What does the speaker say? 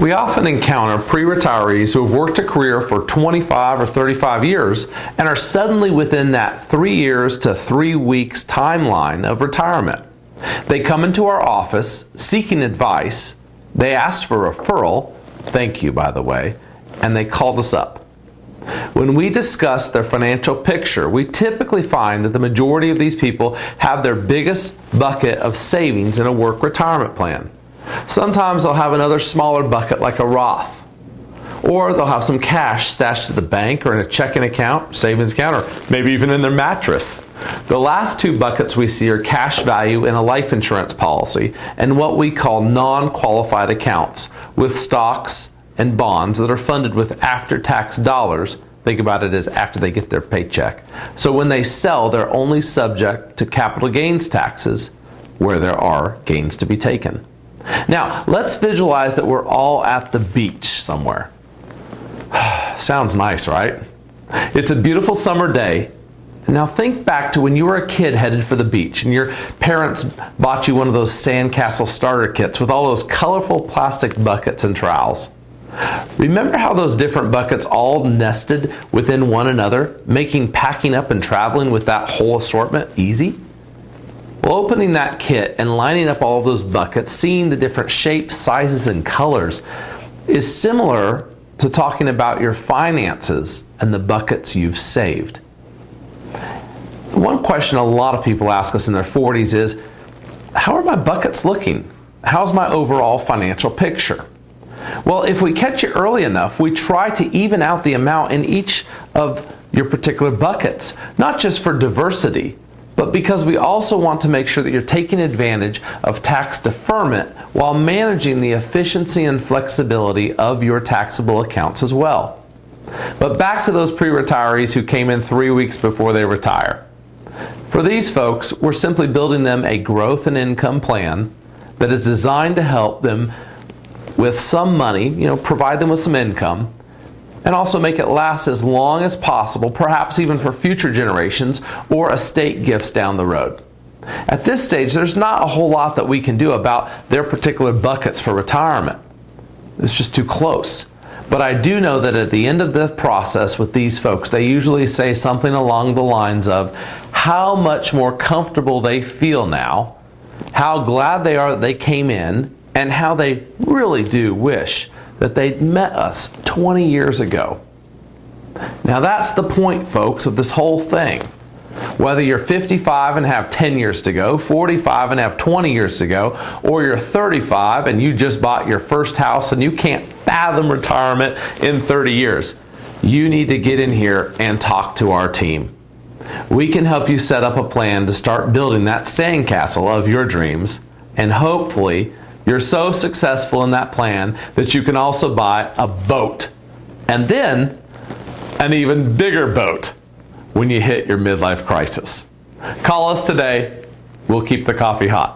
We often encounter pre-retirees who have worked a career for 25 or 35 years and are suddenly within that 3 years to 3 weeks timeline of retirement. They come into our office seeking advice, they ask for a referral, thank you by the way, and they called us up. When we discuss their financial picture, we typically find that the majority of these people have their biggest bucket of savings in a work retirement plan. Sometimes they'll have another smaller bucket like a Roth. Or they'll have some cash stashed at the bank or in a checking account, savings account, or maybe even in their mattress. The last two buckets we see are cash value in a life insurance policy and what we call non-qualified accounts with stocks and bonds that are funded with after-tax dollars. Think about it as after they get their paycheck. So when they sell, they're only subject to capital gains taxes where there are gains to be taken. Now, let's visualize that we're all at the beach somewhere. Sounds nice, right? It's a beautiful summer day. Now think back to when you were a kid headed for the beach and your parents bought you one of those Sandcastle starter kits with all those colorful plastic buckets and trowels. Remember how those different buckets all nested within one another, making packing up and traveling with that whole assortment easy? Well, opening that kit and lining up all of those buckets, seeing the different shapes, sizes, and colors is similar to talking about your finances and the buckets you've saved. One question a lot of people ask us in their 40s is, how are my buckets looking? How's my overall financial picture? Well, if we catch you early enough, we try to even out the amount in each of your particular buckets, not just for diversity, but because we also want to make sure that you're taking advantage of tax deferment while managing the efficiency and flexibility of your taxable accounts as well. But back to those pre-retirees who came in 3 weeks before they retire. For these folks, we're simply building them a growth and income plan that is designed to help them with some money, provide them with some income, and also make it last as long as possible, perhaps even for future generations or estate gifts down the road. At this stage, there's not a whole lot that we can do about their particular buckets for retirement. It's just too close. But I do know that at the end of the process with these folks, they usually say something along the lines of how much more comfortable they feel now, how glad they are that they came in, and how they really do wish that they'd met us 20 years ago. Now that's the point, folks, of this whole thing. Whether you're 55 and have 10 years to go, 45 and have 20 years to go, or you're 35 and you just bought your first house and you can't fathom retirement in 30 years, you need to get in here and talk to our team. We can help you set up a plan to start building that sandcastle of your dreams, and hopefully you're so successful in that plan that you can also buy a boat, and then an even bigger boat when you hit your midlife crisis. Call us today. We'll keep the coffee hot.